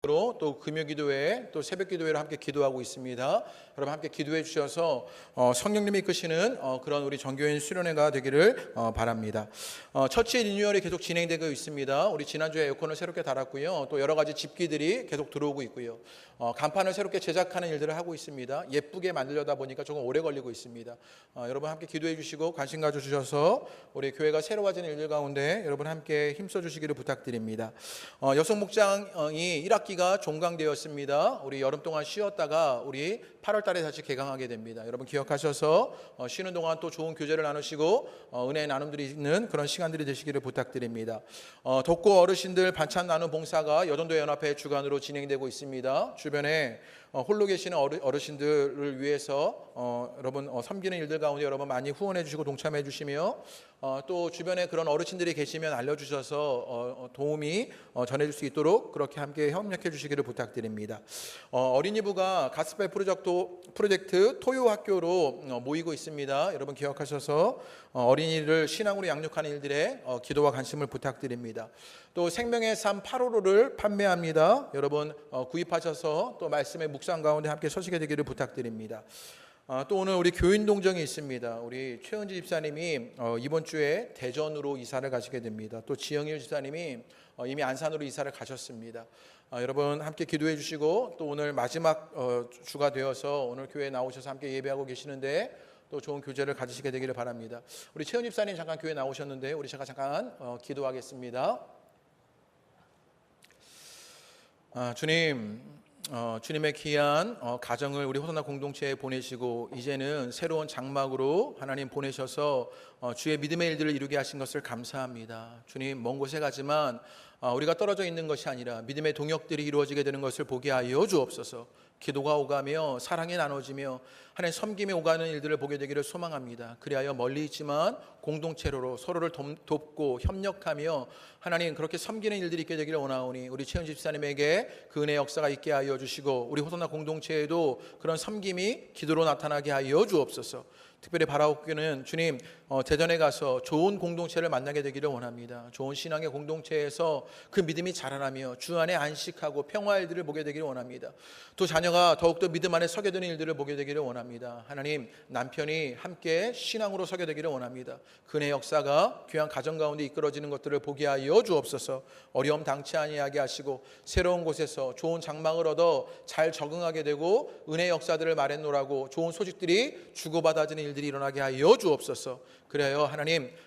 또 금요기도회 또 새벽기도회로 함께 기도하고 있습니다. 여러분 함께 기도해 주셔서 성령님이 이끄시는 그런 우리 정교인 수련회가 되기를 바랍니다. 처치 리뉴얼이 계속 진행되고 있습니다. 우리 지난주에 에어컨을 새롭게 달았고요. 또 여러 가지 집기들이 계속 들어오고 있고요. 간판을 새롭게 제작하는 일들을 하고 있습니다. 예쁘게 만들려다 보니까 조금 오래 걸리고 있습니다. 여러분 함께 기도해 주시고 관심 가져 주셔서 우리 교회가 새로워지는 일들 가운데 여러분 함께 힘써 주시기를 부탁드립니다. 여성 목장이 1학기가 종강되었습니다. 우리 여름 동안 쉬었다가 우리 8월 달에 다시 개강하게 됩니다. 여러분 기억하셔서 쉬는 동안 또 좋은 교제를 나누시고 은혜의 나눔들이 있는 그런 시간들이 되시기를 부탁드립니다. 덕고 어르신들 반찬 나눔 봉사가 여전도 연합회 주관으로 진행되고 있습니다. 주변에 홀로 계시는 어르신들을 위해서 여러분 섬기는 일들 가운데 여러분 많이 후원해 주시고 동참해 주시며 또 주변에 그런 어르신들이 계시면 알려주셔서 도움이 전해줄 수 있도록 그렇게 함께 협력해 주시기를 부탁드립니다. 어린이부가 가스펠 프로젝트 토요학교로 모이고 있습니다. 여러분 기억하셔서 어린이를 신앙으로 양육하는 일들에 기도와 관심을 부탁드립니다. 또 생명의 삶 8호로를 판매합니다. 여러분 구입하셔서 또 말씀의 묵상 가운데 함께 서시게 되기를 부탁드립니다. 또 오늘 우리 교인 동정이 있습니다. 우리 최은지 집사님이 이번 주에 대전으로 이사를 가시게 됩니다. 또 지영일 집사님이 이미 안산으로 이사를 가셨습니다. 여러분 함께 기도해 주시고 또 오늘 마지막 주가 되어서 오늘 교회에 나오셔서 함께 예배하고 계시는데 또 좋은 교제를 가지시게 되기를 바랍니다. 우리 최은 집사님 잠깐 교회 나오셨는데 우리 제가 잠깐 기도하겠습니다. 주님, 주님의 귀한 가정을 우리 호산나 공동체에 보내시고 이제는 새로운 장막으로 하나님 보내셔서 주의 믿음의 일들을 이루게 하신 것을 감사합니다. 주님, 먼 곳에 가지만 우리가 떨어져 있는 것이 아니라 믿음의 동역들이 이루어지게 되는 것을 보게 하여 주옵소서. 기도가 오가며 사랑이 나눠지며 하나님 섬김이 오가는 일들을 보게 되기를 소망합니다. 그리하여 멀리 있지만 공동체로 서로를 돕고 협력하며 하나님 그렇게 섬기는 일들이 있게 되기를 원하오니 우리 최은 집사님에게 그 은혜의 역사가 있게 하여 주시고 우리 호산나 공동체에도 그런 섬김이 기도로 나타나게 하여 주옵소서. 특별히 바라옵기는 주님 대전에 가서 좋은 공동체를 만나게 되기를 원합니다. 좋은 신앙의 공동체에서 그 믿음이 자라나며 주 안에 안식하고 평화의 일들을 보게 되기를 원합니다. 또 자녀가 더욱더 믿음 안에 서게 되는 일들을 보게 되기를 원합니다. 하나님 남편이 함께 신앙으로 서게 되기를 원합니다. 그의 역사가 귀한 가정 가운데 이끌어지는 것들을 보게 하여 주옵소서. 어려움 당치 아니하게 하시고 새로운 곳에서 좋은 장막을 얻어 잘 적응하게 되고 은혜의 역사들을 말했노라고 좋은 소식들이 주고받아지는 일들이 일어나게 하여 주옵소서. 그래요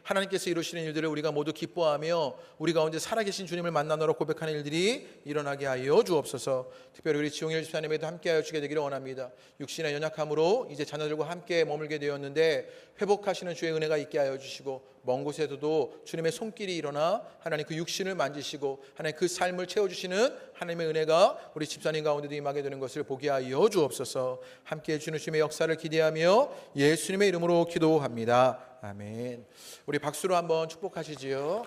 하나님께서 이루시는 일들을 우리가 모두 기뻐하며 우리 가운데 살아계신 주님을 만나노라 고백하는 일들이 일어나게 하여 주옵소서. 특별히 우리 지용일 집사님에도 함께하여 주게 되기를 원합니다. 육신의 연약함으로 이제 자녀들과 함께 머물게 되었는데 회복하시는 주의 은혜가 있게 하여 주시고 먼 곳에서도 주님의 손길이 일어나 하나님 그 육신을 만지시고 하나님 그 삶을 채워주시는 하나님의 은혜가 우리 집사님 가운데도 임하게 되는 것을 보게 하여 주옵소서. 함께해 주시는 주님의 역사를 기대하며 예수님의 이름으로 기도합니다. 아멘. 우리 박수로 한번 축복하시지요.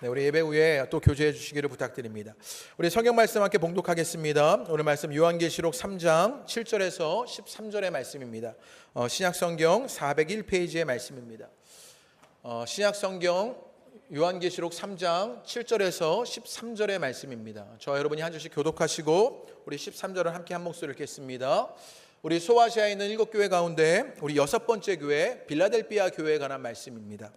네, 우리 예배 후에 또 교제해 주시기를 부탁드립니다. 우리 성경 말씀 함께 봉독하겠습니다. 오늘 말씀 요한계시록 3장 7절에서 13절의 말씀입니다. 신약성경 401페이지의 말씀입니다. 신약성경 요한계시록 3장 7절에서 13절의 말씀입니다. 저와 여러분이 한 절씩 교독하시고 우리 13절을 함께 한 목소리를 읽겠습니다. 우리 소아시아에 있는 7교회 가운데 우리 6번째 교회 빌라델비아 교회에 관한 말씀입니다.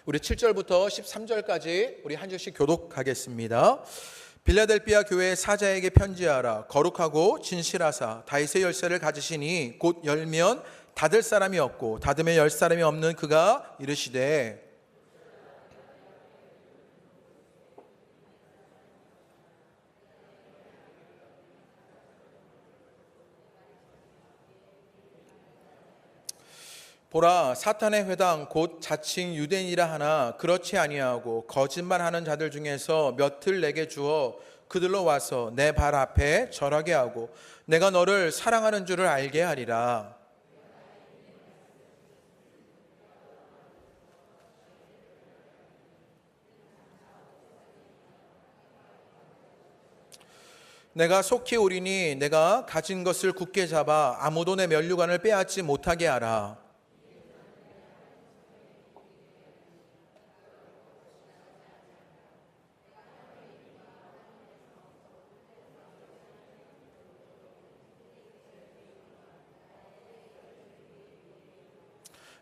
우리 7절부터 13절까지 우리 한 절씩 교독하겠습니다. 빌라델비아 교회 사자에게 편지하라. 거룩하고 진실하사 다윗의 열쇠를 가지시니 곧 열면 닫을 사람이 없고 닫으면 열 사람이 없는 그가 이르시되 보라 사탄의 회당 곧 자칭 유대인이라 하나 그렇지 아니하고 거짓말하는 자들 중에서 몇을 내게 주어 그들로 와서 내 발 앞에 절하게 하고 내가 너를 사랑하는 줄을 알게 하리라. 내가 속히 오리니 내가 가진 것을 굳게 잡아 아무도 내 면류관을 빼앗지 못하게 하라.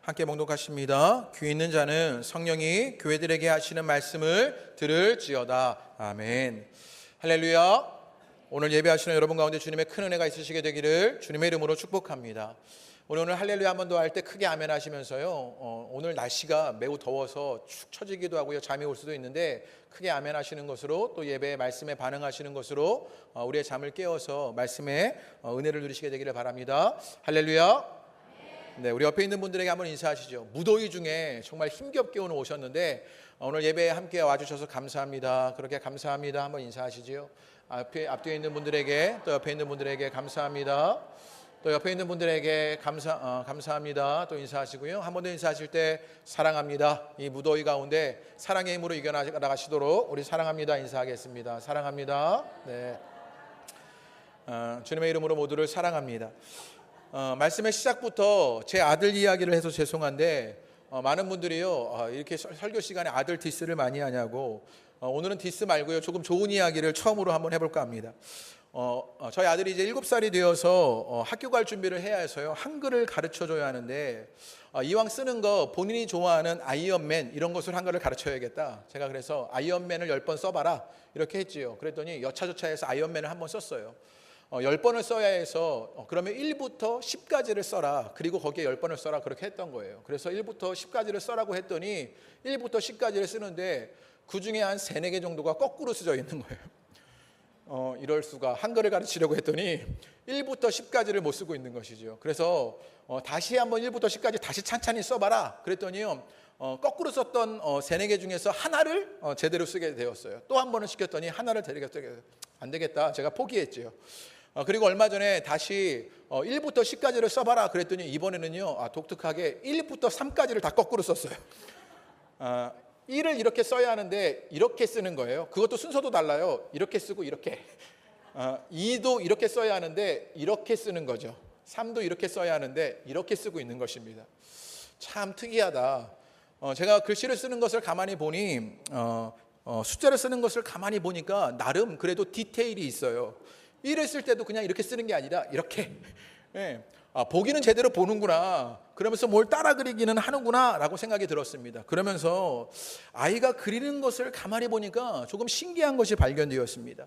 함께 봉독하십니다. 귀 있는 자는 성령이 교회들에게 하시는 말씀을 들을지어다. 아멘. 할렐루야. 오늘 예배하시는 여러분 가운데 주님의 큰 은혜가 있으시게 되기를 주님의 이름으로 축복합니다. 오늘 할렐루야 한 번 더 할 때 크게 아멘 하시면서요, 오늘 날씨가 매우 더워서 축 처지기도 하고요, 잠이 올 수도 있는데 크게 아멘 하시는 것으로, 또 예배의 말씀에 반응하시는 것으로 우리의 잠을 깨워서 말씀의 은혜를 누리시게 되기를 바랍니다. 할렐루야. 네, 우리 옆에 있는 분들에게 한번 인사하시죠. 무더위 중에 정말 힘겹게 오늘 오셨는데 오늘 예배에 함께 와주셔서 감사합니다. 그렇게 감사합니다 한번 인사하시죠. 앞뒤에 있는 분들에게, 또 옆에 있는 분들에게 감사합니다. 또 옆에 있는 분들에게 감사합니다 또 인사하시고요. 한 번 더 인사하실 때 사랑합니다. 이 무더위 가운데 사랑의 힘으로 이겨나가시도록 우리 사랑합니다 인사하겠습니다. 사랑합니다. 네, 주님의 이름으로 모두를 사랑합니다. 말씀의 시작부터 제 아들 이야기를 해서 죄송한데 많은 분들이요, 이렇게 설교 시간에 아들 디스를 많이 하냐고. 오늘은 디스 말고요, 조금 좋은 이야기를 처음으로 한번 해볼까 합니다. 저희 아들이 이제 7살이 되어서 학교 갈 준비를 해야 해서요, 한글을 가르쳐줘야 하는데 이왕 쓰는 거 본인이 좋아하는 아이언맨 이런 것을 한글을 가르쳐야겠다. 제가 그래서 아이언맨을 10번 써봐라 이렇게 했지요. 그랬더니 여차저차해서 아이언맨을 한번 썼어요. 10번을 써야 해서 그러면 1부터 10까지를 써라, 그리고 거기에 10번을 써라, 그렇게 했던 거예요. 그래서 1부터 10까지를 써라고 했더니 1부터 10까지를 쓰는데 그 중에 한 3, 4개 정도가 거꾸로 쓰여 있는 거예요. 이럴 수가. 한글을 가르치려고 했더니 1부터 10까지를 못 쓰고 있는 것이죠. 그래서 다시 한번 1부터 10까지 다시 찬찬히 써봐라 그랬더니요, 거꾸로 썼던 3, 4개 중에서 하나를 제대로 쓰게 되었어요. 또 한 번을 시켰더니 하나를 제대로 쓰게 되었어요. 안 되겠다, 제가 포기했죠. 그리고 얼마 전에 다시 1부터 10까지를 써봐라 그랬더니 이번에는요, 독특하게 1부터 3까지를 다 거꾸로 썼어요. 1을 이렇게 써야 하는데 이렇게 쓰는 거예요. 그것도 순서도 달라요. 이렇게 쓰고 이렇게. 2도 이렇게 써야 하는데 이렇게 쓰는 거죠. 3도 이렇게 써야 하는데 이렇게 쓰고 있는 것입니다. 참 특이하다. 제가 글씨를 쓰는 것을 가만히 보니, 숫자를 쓰는 것을 가만히 보니까 나름 그래도 디테일이 있어요. 1을 쓸 때도 그냥 이렇게 쓰는 게 아니라 이렇게. 네. 보기는 제대로 보는구나, 그러면서 뭘 따라 그리기는 하는구나 라고 생각이 들었습니다. 그러면서 아이가 그리는 것을 가만히 보니까 조금 신기한 것이 발견되었습니다.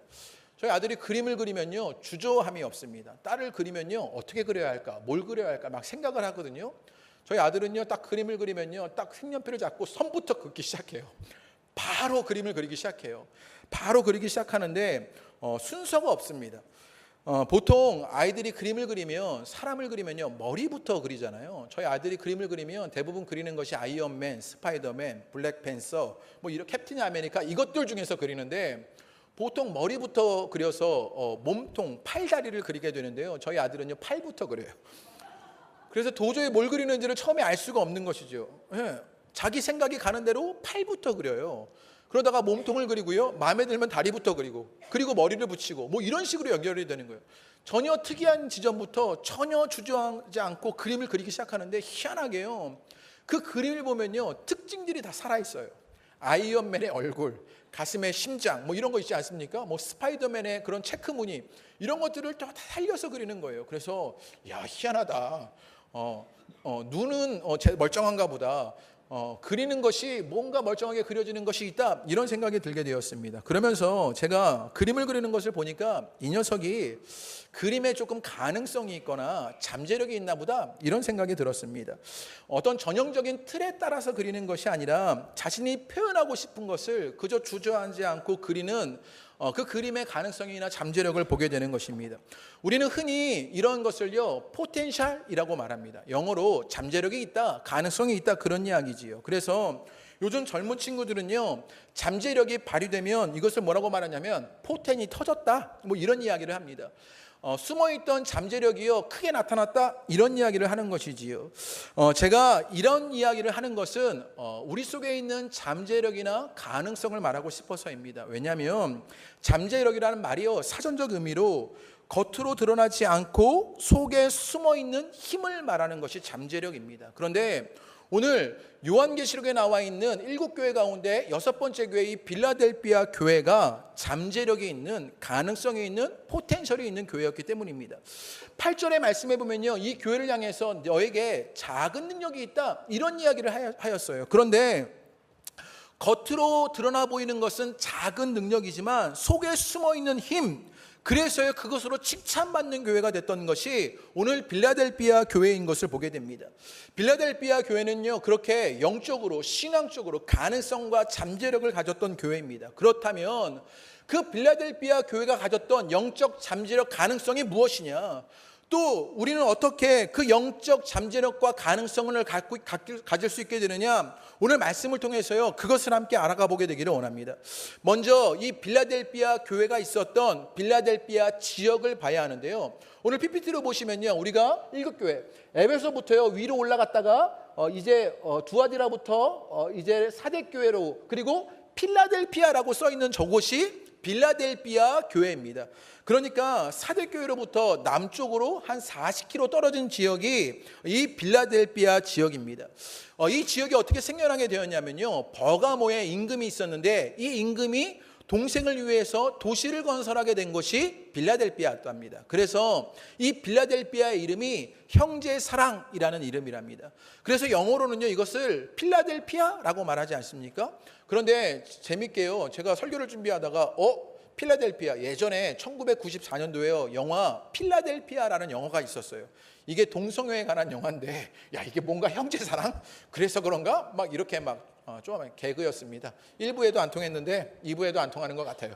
저희 아들이 그림을 그리면요, 주저함이 없습니다. 딸을 그리면요, 어떻게 그려야 할까, 뭘 그려야 할까 막 생각을 하거든요. 저희 아들은요, 딱 그림을 그리면요, 딱 색연필을 잡고 선부터 긋기 시작해요. 바로 그림을 그리기 시작해요. 바로 그리기 시작하는데 순서가 없습니다. 보통 아이들이 그림을 그리면, 사람을 그리면요, 머리부터 그리잖아요. 저희 아들이 그림을 그리면 대부분 그리는 것이 아이언맨, 스파이더맨, 블랙팬서, 뭐 이런 캡틴 아메리카 이것들 중에서 그리는데 보통 머리부터 그려서 몸통, 팔다리를 그리게 되는데요. 저희 아들은요, 팔부터 그려요. 그래서 도저히 뭘 그리는지를 처음에 알 수가 없는 것이죠. 네. 자기 생각이 가는 대로 팔부터 그려요. 그러다가 몸통을 그리고요, 마음에 들면 다리부터 그리고 머리를 붙이고 뭐 이런 식으로 연결이 되는 거예요. 전혀 특이한 지점부터 전혀 주저하지 않고 그림을 그리기 시작하는데 희한하게요, 그 그림을 보면요, 특징들이 다 살아있어요. 아이언맨의 얼굴, 가슴에 심장, 뭐 이런 거 있지 않습니까? 뭐 스파이더맨의 그런 체크 무늬, 이런 것들을 다 살려서 그리는 거예요. 그래서 야, 희한하다. 눈은 멀쩡한가 보다. 그리는 것이 뭔가 멀쩡하게 그려지는 것이 있다, 이런 생각이 들게 되었습니다. 그러면서 제가 그림을 그리는 것을 보니까 이 녀석이 그림에 조금 가능성이 있거나 잠재력이 있나 보다, 이런 생각이 들었습니다. 어떤 전형적인 틀에 따라서 그리는 것이 아니라 자신이 표현하고 싶은 것을 그저 주저하지 않고 그리는 그 그림의 가능성이나 잠재력을 보게 되는 것입니다. 우리는 흔히 이런 것을요, 포텐셜이라고 말합니다. 영어로 잠재력이 있다, 가능성이 있다, 그런 이야기지요. 그래서 요즘 젊은 친구들은요, 잠재력이 발휘되면 이것을 뭐라고 말하냐면 포텐이 터졌다, 뭐 이런 이야기를 합니다. 숨어있던 잠재력이요, 크게 나타났다, 이런 이야기를 하는 것이지요. 제가 이런 이야기를 하는 것은 우리 속에 있는 잠재력이나 가능성을 말하고 싶어서입니다. 왜냐하면 잠재력이라는 말이요, 사전적 의미로 겉으로 드러나지 않고 속에 숨어있는 힘을 말하는 것이 잠재력입니다. 그런데 오늘 요한계시록에 나와 있는 7교회 가운데 6번째 교회 이 빌라델피아 교회가 잠재력이 있는, 가능성이 있는, 포텐셜이 있는 교회였기 때문입니다. 8절의 말씀해 보면요, 이 교회를 향해서 너에게 작은 능력이 있다, 이런 이야기를 하였어요. 그런데 겉으로 드러나 보이는 것은 작은 능력이지만 속에 숨어 있는 힘, 그래서요 그것으로 칭찬받는 교회가 됐던 것이 오늘 빌라델피아 교회인 것을 보게 됩니다. 빌라델피아 교회는요 그렇게 영적으로, 신앙적으로 가능성과 잠재력을 가졌던 교회입니다. 그렇다면 그 빌라델피아 교회가 가졌던 영적 잠재력, 가능성이 무엇이냐, 또 우리는 어떻게 그 영적 잠재력과 가능성을 가질 수 있게 되느냐, 오늘 말씀을 통해서요 그것을 함께 알아가 보게 되기를 원합니다. 먼저 이 빌라델피아 교회가 있었던 빌라델피아 지역을 봐야 하는데요, 오늘 PPT로 보시면요 우리가 7교회 에베소부터요 위로 올라갔다가 이제 두아디라부터 이제 사대교회로, 그리고 필라델피아라고 써 있는 저곳이 빌라델피아 교회입니다. 그러니까 사대교회로부터 남쪽으로 한 40km 떨어진 지역이 이 빌라델피아 지역입니다. 이 지역이 어떻게 생겨나게 되었냐면요, 버가모에 임금이 있었는데 이 임금이 동생을 위해서 도시를 건설하게 된 것이 빌라델피아였답니다. 그래서 이 빌라델피아의 이름이 형제 사랑이라는 이름이랍니다. 그래서 영어로는요 이것을 필라델피아라고 말하지 않습니까? 그런데 재밌게요, 제가 설교를 준비하다가 필라델피아, 예전에 1994년도에요 영화 필라델피아라는 영화가 있었어요. 이게 동성애에 관한 영화인데, 야 이게 뭔가 형제사랑? 그래서 그런가? 막 이렇게 막 좀 개그였습니다. 1부에도 안 통했는데 2부에도 안 통하는 것 같아요.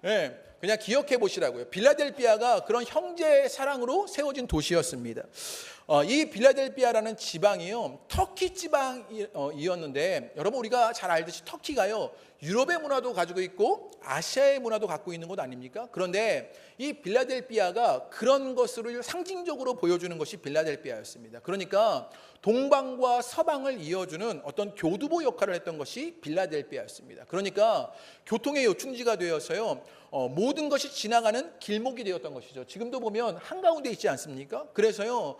네, 그냥 기억해 보시라고요. 빌라델피아가 그런 형제 사랑으로 세워진 도시였습니다. 이 빌라델피아라는 지방이요 터키 지방이었는데, 여러분 우리가 잘 알듯이 터키가요 유럽의 문화도 가지고 있고 아시아의 문화도 갖고 있는 곳 아닙니까? 그런데 이 빌라델피아가 그런 것을 상징적으로 보여주는 것이 빌라델피아였습니다. 그러니까 동방과 서방을 이어주는 어떤 교두보 역할을 했던 것이 빌라델피아였습니다. 그러니까 교통의 요충지가 되어서요 모든 것이 지나가는 길목이 되었던 것이죠. 지금도 보면 한가운데 있지 않습니까? 그래서요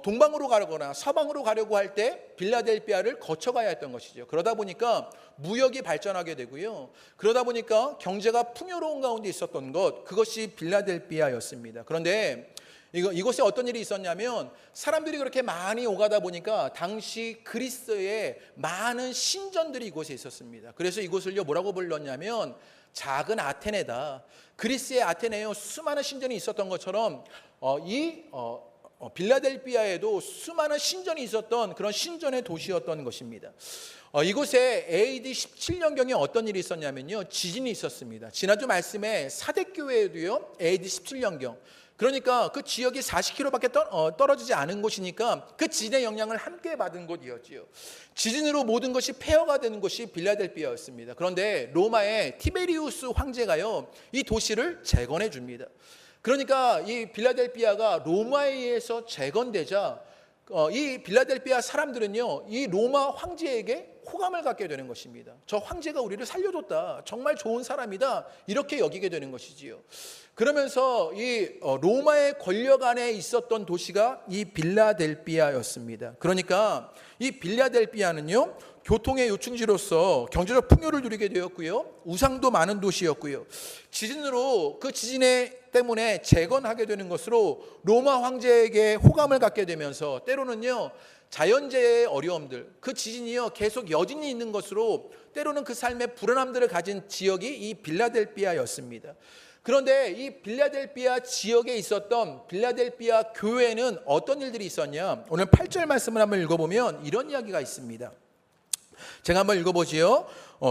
동방으로 가거나 서방으로 가려고 할 때 빌라델피아를 거쳐가야 했던 것이죠. 그러다 보니까 무역이 발전하게 되고요, 그러다 보니까 경제가 풍요로운 가운데 있었던 것, 그것이 빌라델피아였습니다. 그런데 이곳에 어떤 일이 있었냐면, 사람들이 그렇게 많이 오가다 보니까 당시 그리스에 많은 신전들이 이곳에 있었습니다. 그래서 이곳을요 뭐라고 불렀냐면 작은 아테네다. 그리스의 아테네에 수많은 신전이 있었던 것처럼 빌라델피아에도 수많은 신전이 있었던 그런 신전의 도시였던 것입니다. 이곳에 AD 17년경에 어떤 일이 있었냐면요, 지진이 있었습니다. 지난주 말씀에 사대교회에도요 AD 17년경, 그러니까 그 지역이 40km밖에 떨어지지 않은 곳이니까 그 지진의 영향을 함께 받은 곳이었지요. 지진으로 모든 것이 폐허가 되는 곳이 빌라델피아였습니다. 그런데 로마의 티베리우스 황제가요 이 도시를 재건해 줍니다. 그러니까 이 빌라델피아가 로마에 의해서 재건되자 이 빌라델피아 사람들은요 이 로마 황제에게 호감을 갖게 되는 것입니다. 저 황제가 우리를 살려줬다, 정말 좋은 사람이다, 이렇게 여기게 되는 것이지요. 그러면서 이 로마의 권력 안에 있었던 도시가 이 빌라델피아였습니다. 그러니까 이 빌라델피아는요 교통의 요충지로서 경제적 풍요를 누리게 되었고요, 우상도 많은 도시였고요, 지진으로 그 지진에 때문에 재건하게 되는 것으로 로마 황제에게 호감을 갖게 되면서 때로는요 자연재해의 어려움들, 그 지진이요 계속 여진이 있는 것으로 때로는 그 삶의 불안함들을 가진 지역이 이 빌라델피아였습니다. 그런데 이 빌라델피아 지역에 있었던 빌라델피아 교회에는 어떤 일들이 있었냐, 오늘 8절 말씀을 한번 읽어보면 이런 이야기가 있습니다. 제가 한번 읽어보지요.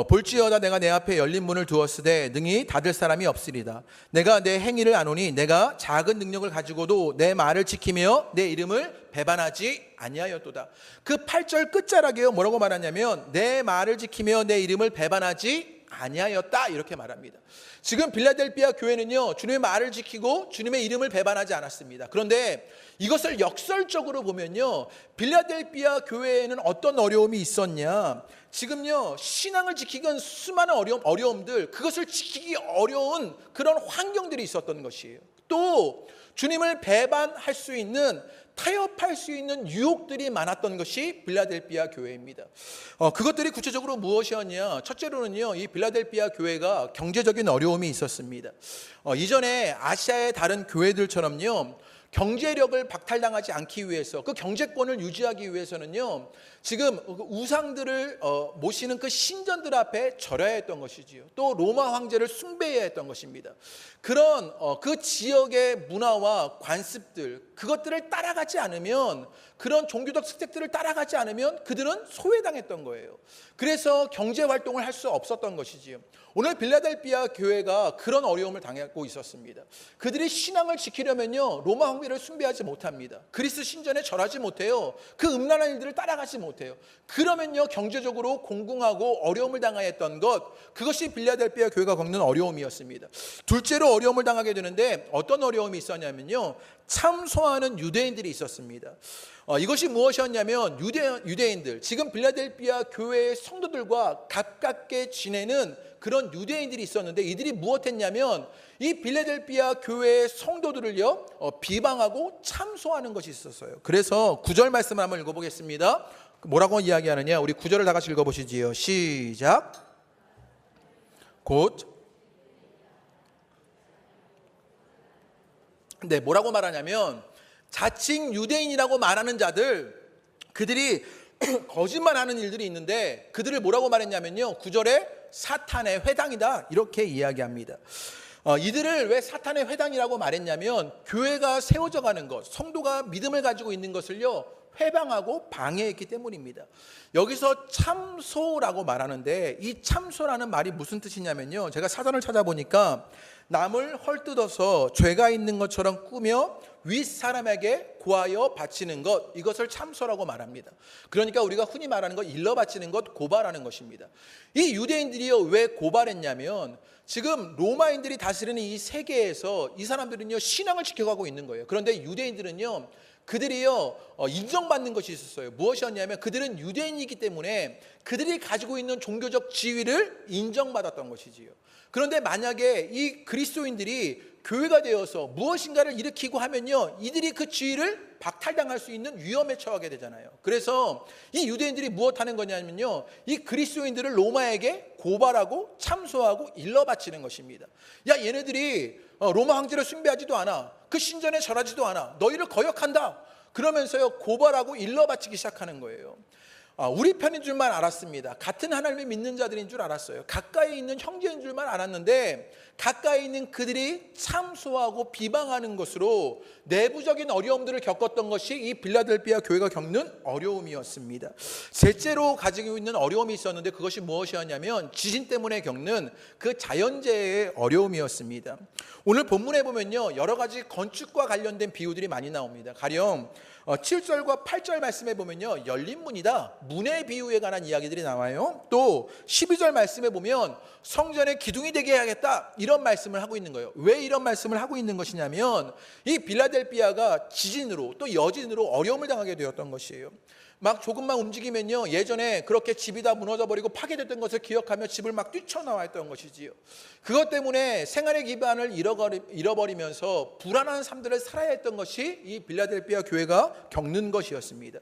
볼지어다 내가 내 앞에 열린 문을 두었으되 능히 닫을 사람이 없으리다. 내가 내 행위를 아노니 내가 작은 능력을 가지고도 내 말을 지키며 내 이름을 배반하지 아니하였도다. 그 8절 끝자락에요 뭐라고 말하냐면 내 말을 지키며 내 이름을 배반하지 아니하였다, 이렇게 말합니다. 지금 빌라델피아 교회는요 주님의 말을 지키고 주님의 이름을 배반하지 않았습니다. 그런데 이것을 역설적으로 보면요 빌라델피아 교회에는 어떤 어려움이 있었냐, 지금요 신앙을 지키기 수많은 어려움들, 그것을 지키기 어려운 그런 환경들이 있었던 것이에요. 또 주님을 배반할 수 있는, 타협할 수 있는 유혹들이 많았던 것이 빌라델피아 교회입니다. 그것들이 구체적으로 무엇이었냐? 첫째로는요, 이 빌라델피아 교회가 경제적인 어려움이 있었습니다. 이전에 아시아의 다른 교회들처럼요, 경제력을 박탈당하지 않기 위해서, 그 경제권을 유지하기 위해서는요, 지금 우상들을 모시는 그 신전들 앞에 절해야 했던 것이지요. 또 로마 황제를 숭배해야 했던 것입니다. 그런 그 지역의 문화와 관습들, 그것들을 따라가지 않으면, 그런 종교적 특색들을 따라가지 않으면 그들은 소외당했던 거예요. 그래서 경제 활동을 할 수 없었던 것이지요. 오늘 빌라델피아 교회가 그런 어려움을 당하고 있었습니다. 그들이 신앙을 지키려면요, 로마 황제를 숭배하지 못합니다. 그리스 신전에 절하지 못해요. 그 음란한 일들을 따라가지 못해요. 그러면요, 경제적으로 공공하고 어려움을 당하여 했던 것, 그것이 빌라델피아 교회가 겪는 어려움이었습니다. 둘째로 어려움을 당하게 되는데, 어떤 어려움이 있었냐면요, 참소하는 유대인들이 있었습니다. 이것이 무엇이었냐면, 유대인들, 지금 빌라델피아 교회의 성도들과 가깝게 지내는 그런 유대인들이 있었는데, 이들이 무엇했냐면 이 빌라델피아 교회의 성도들을요, 비방하고 참소하는 것이 있었어요. 그래서 9절 말씀을 한번 읽어보겠습니다. 뭐라고 이야기하느냐? 우리 9절을 다 같이 읽어보시지요. 시작. 곧. 네, 뭐라고 말하냐면, 자칭 유대인이라고 말하는 자들, 그들이 거짓말하는 일들이 있는데, 그들을 뭐라고 말했냐면요, 9절에 사탄의 회당이다, 이렇게 이야기합니다. 이들을 왜 사탄의 회당이라고 말했냐면, 교회가 세워져 가는 것, 성도가 믿음을 가지고 있는 것을요, 회방하고 방해했기 때문입니다. 여기서 참소라고 말하는데, 이 참소라는 말이 무슨 뜻이냐면요, 제가 사전을 찾아보니까 남을 헐뜯어서 죄가 있는 것처럼 꾸며 윗사람에게 고하여 바치는 것, 이것을 참소라고 말합니다. 그러니까 우리가 흔히 말하는 것, 일러 바치는 것, 고발하는 것입니다. 이 유대인들이요, 왜 고발했냐면, 지금 로마인들이 다스리는 이 세계에서 이 사람들은요, 신앙을 지켜가고 있는 거예요. 그런데 유대인들은요, 그들이요, 인정받는 것이 있었어요. 무엇이었냐면, 그들은 유대인이기 때문에 그들이 가지고 있는 종교적 지위를 인정받았던 것이지요. 그런데 만약에 이 그리스도인들이 교회가 되어서 무엇인가를 일으키고 하면요, 이들이 그 지위를 박탈당할 수 있는 위험에 처하게 되잖아요. 그래서 이 유대인들이 무엇하는 거냐면요, 이 그리스도인들을 로마에게 고발하고 참소하고 일러 바치는 것입니다. 야, 얘네들이 로마 황제를 숭배하지도 않아, 그 신전에 절하지도 않아, 너희를 거역한다, 그러면서요, 고발하고 일러 바치기 시작하는 거예요. 우리 편인 줄만 알았습니다. 같은 하나님을 믿는 자들인 줄 알았어요. 가까이 있는 형제인 줄만 알았는데, 가까이 있는 그들이 참소하고 비방하는 것으로 내부적인 어려움들을 겪었던 것이 이 빌라델피아 교회가 겪는 어려움이었습니다. 셋째로 가지고 있는 어려움이 있었는데, 그것이 무엇이었냐면 지진 때문에 겪는 그 자연재해의 어려움이었습니다. 오늘 본문에 보면요, 여러 가지 건축과 관련된 비유들이 많이 나옵니다. 가령 7절과 8절 말씀에 보면요, 열린 문이다, 문의 비유에 관한 이야기들이 나와요. 또 12절 말씀에 보면 성전의 기둥이 되게 해야겠다, 이런 말씀을 하고 있는 거예요. 왜 이런 말씀을 하고 있는 것이냐면, 이 빌라델피아가 지진으로 또 여진으로 어려움을 당하게 되었던 것이에요. 막 조금만 움직이면요, 예전에 그렇게 집이 다 무너져 버리고 파괴됐던 것을 기억하며 집을 막 뛰쳐나왔던 것이지요. 그것 때문에 생활의 기반을 잃어버리면서 불안한 삶들을 살아야 했던 것이 이 빌라델피아 교회가 겪는 것이었습니다.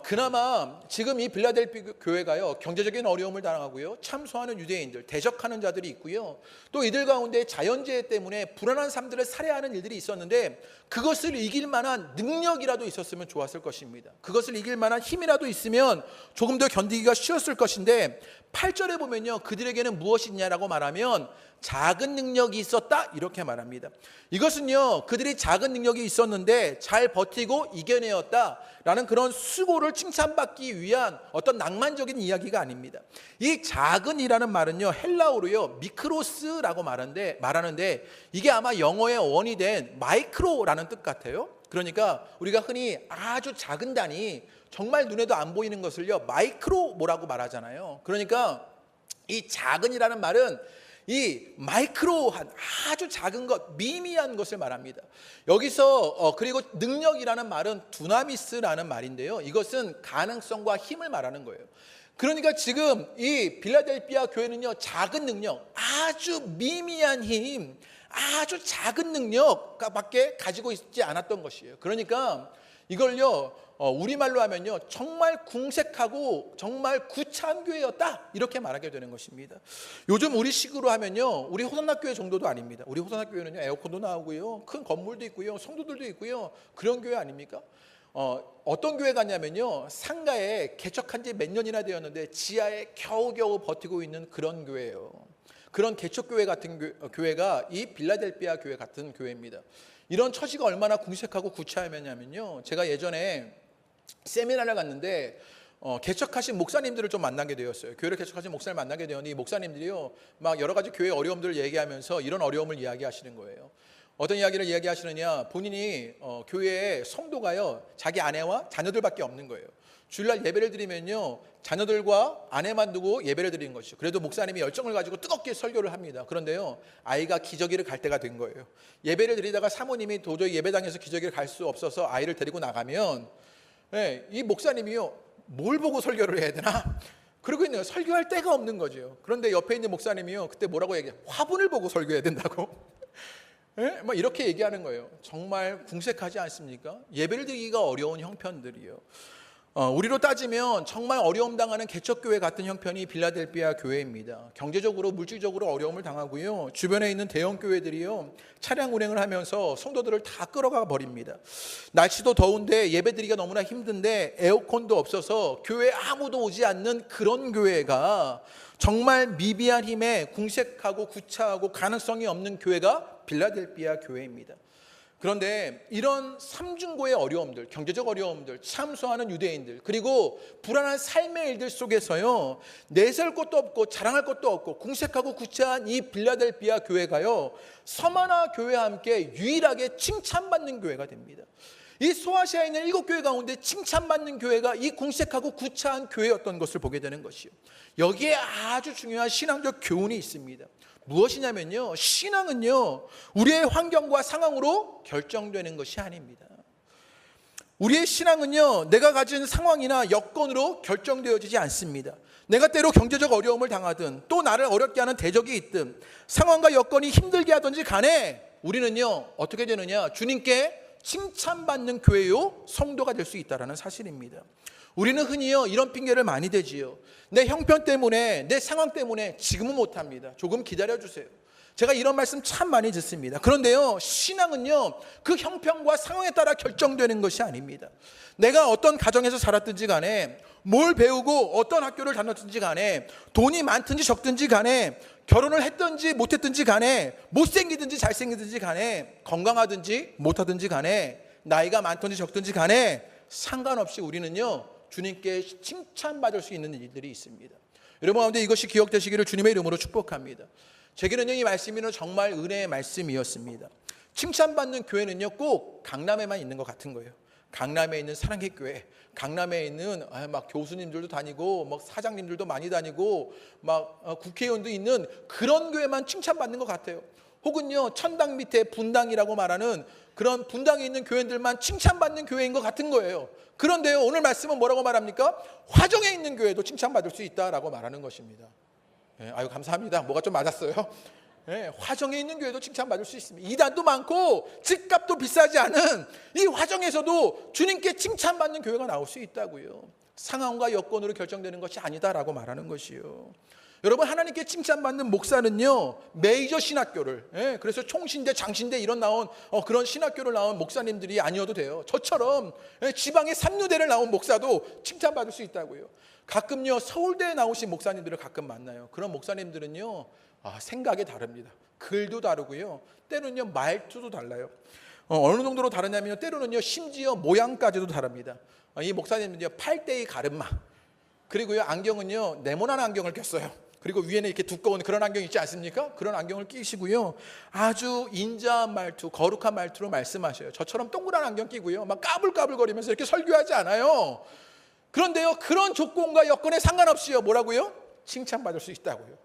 그나마 지금 이 빌라델피아 교회가요, 경제적인 어려움을 당하고요, 참소하는 유대인들, 대적하는 자들이 있고요, 또 이들 가운데 자연재해 때문에 불안한 삶들을 살아야 하는 일들이 있었는데, 그것을 이길 만한 능력이라도 있었으면 좋았을 것입니다. 그것을 이길 만한 힘이라도 있으면 조금 더 견디기가 쉬웠을 것인데, 8절에 보면요, 그들에게는 무엇이 있냐라고 말하면 작은 능력이 있었다, 이렇게 말합니다. 이것은요, 그들이 작은 능력이 있었는데 잘 버티고 이겨내었다라는 그런 수고를 칭찬받기 위한 어떤 낭만적인 이야기가 아닙니다. 이 작은이라는 말은요, 헬라어로요, 미크로스라고 말하는데 이게 아마 영어의 원이 된 마이크로라는 뜻 같아요. 그러니까 우리가 흔히 아주 작은 단위, 정말 눈에도 안 보이는 것을요, 마이크로뭐라고 말하잖아요. 그러니까 이 작은이라는 말은 이 마이크로한, 아주 작은 것, 미미한 것을 말합니다. 여기서 그리고 능력이라는 말은 두나미스라는 말인데요, 이것은 가능성과 힘을 말하는 거예요. 그러니까 지금 이 빌라델피아 교회는요, 작은 능력, 아주 미미한 힘, 아주 작은 능력밖에 가지고 있지 않았던 것이에요. 그러니까 이걸요 우리말로 하면요 정말 궁색하고 정말 구차한 교회였다 이렇게 말하게 되는 것입니다. 요즘 우리식으로 하면요 우리 호산학교회 정도도 아닙니다. 우리 호산학교회는요 에어컨도 나오고요 큰 건물도 있고요 성도들도 있고요 그런 교회 아닙니까? 어떤 교회 같냐면요 상가에 개척한 지 몇 년이나 되었는데 지하에 겨우겨우 버티고 있는 그런 교회예요. 그런 개척교회 같은 교회가 이 빌라델피아 교회 같은 교회입니다. 이런 처지가 얼마나 궁색하고 구차하면요 제가 예전에 세미나를 갔는데 개척하신 목사님들을 좀 만나게 되었어요. 교회를 개척하신 목사를 만나게 되었는데 이 목사님들이요 막 여러 가지 교회 어려움들을 얘기하면서 이런 어려움을 이야기하시는 거예요. 어떤 이야기를 이야기하시느냐, 본인이 교회에 성도가요 자기 아내와 자녀들밖에 없는 거예요. 주일날 예배를 드리면요 자녀들과 아내만 두고 예배를 드리는 것이죠. 그래도 목사님이 열정을 가지고 뜨겁게 설교를 합니다. 그런데요 아이가 기저귀를 갈 때가 된 거예요. 예배를 드리다가 사모님이 도저히 예배당에서 기저귀를 갈 수 없어서 아이를 데리고 나가면 이 목사님이요 뭘 보고 설교를 해야 되나 그러고 있네요. 설교할 데가 없는 거죠. 그런데 옆에 있는 목사님이요 그때 뭐라고 얘기해요? 화분을 보고 설교해야 된다고. 막 이렇게 얘기하는 거예요. 정말 궁색하지 않습니까? 예배를 드리기가 어려운 형편들이요. 우리로 따지면 정말 어려움 당하는 개척교회 같은 형편이 빌라델피아 교회입니다. 경제적으로 물질적으로 어려움을 당하고요. 주변에 있는 대형 교회들이요 차량 운행을 하면서 성도들을 다 끌어가 버립니다. 날씨도 더운데 예배드리기가 너무나 힘든데 에어컨도 없어서 교회에 아무도 오지 않는 그런 교회가 정말 미비한 힘에 궁색하고 구차하고 가능성이 없는 교회가 빌라델피아 교회입니다. 그런데 이런 삼중고의 어려움들, 경제적 어려움들, 참소하는 유대인들, 그리고 불안한 삶의 일들 속에서요 내세울 것도 없고 자랑할 것도 없고 궁색하고 구차한 이 빌라델피아 교회가요 서머나 교회와 함께 유일하게 칭찬받는 교회가 됩니다. 이 소아시아에 있는 7교회 가운데 칭찬받는 교회가 이 궁색하고 구차한 교회였던 것을 보게 되는 것이요. 여기에 아주 중요한 신앙적 교훈이 있습니다. 무엇이냐면요 신앙은요 우리의 환경과 상황으로 결정되는 것이 아닙니다. 우리의 신앙은요 내가 가진 상황이나 여건으로 결정되어지지 않습니다. 내가 때로 경제적 어려움을 당하든 또 나를 어렵게 하는 대적이 있든 상황과 여건이 힘들게 하든지 간에 우리는요 어떻게 되느냐 주님께 칭찬받는 교회요 성도가 될 수 있다는 사실입니다. 우리는 흔히요 이런 핑계를 많이 대지요. 내 형편 때문에 내 상황 때문에 지금은 못합니다. 조금 기다려주세요. 제가 이런 말씀 참 많이 듣습니다. 그런데요 신앙은요 그 형편과 상황에 따라 결정되는 것이 아닙니다. 내가 어떤 가정에서 자랐든지 간에 뭘 배우고 어떤 학교를 다녔든지 간에 돈이 많든지 적든지 간에 결혼을 했든지 못했든지 간에 못생기든지 잘생기든지 간에 건강하든지 못하든지 간에 나이가 많든지 적든지 간에 상관없이 우리는요 주님께 칭찬받을 수 있는 일들이 있습니다. 여러분 가운데 이것이 기억되시기를 주님의 이름으로 축복합니다. 제게는요 이 말씀은 정말 은혜의 말씀이었습니다. 칭찬받는 교회는요 꼭 강남에만 있는 것 같은 거예요. 강남에 있는 사랑의 교회, 강남에 있는 막 교수님들도 다니고 막 사장님들도 많이 다니고 막 국회의원도 있는 그런 교회만 칭찬받는 것 같아요. 혹은요 천당 밑에 분당이라고 말하는 그런 분당에 있는 교회들만 칭찬받는 교회인 것 같은 거예요. 그런데요 오늘 말씀은 뭐라고 말합니까? 화정에 있는 교회도 칭찬받을 수 있다라고 말하는 것입니다. 아유 감사합니다. 뭐가 좀 맞았어요. 화정에 있는 교회도 칭찬받을 수 있습니다. 이단도 많고 집값도 비싸지 않은 이 화정에서도 주님께 칭찬받는 교회가 나올 수 있다고요. 상황과 여건으로 결정되는 것이 아니다라고 말하는 것이요. 여러분 하나님께 칭찬받는 목사는요 메이저 신학교를 그래서 총신대 장신대 이런 나온 그런 신학교를 나온 목사님들이 아니어도 돼요. 저처럼 지방의 삼류대를 나온 목사도 칭찬받을 수 있다고요. 가끔요 서울대에 나오신 목사님들을 가끔 만나요. 그런 목사님들은요 생각이 다릅니다. 글도 다르고요 때로는요 말투도 달라요. 어느 정도로 다르냐면요 때로는요 심지어 모양까지도 다릅니다. 이 목사님은요 팔대의 가르마 그리고요 안경은요 네모난 안경을 꼈어요. 그리고 위에는 이렇게 두꺼운 그런 안경 있지 않습니까? 그런 안경을 끼시고요 아주 인자한 말투, 거룩한 말투로 말씀하셔요. 저처럼 동그란 안경 끼고요 막 까불까불거리면서 이렇게 설교하지 않아요. 그런데요 그런 조건과 여건에 상관없이요 뭐라고요? 칭찬받을 수 있다고요.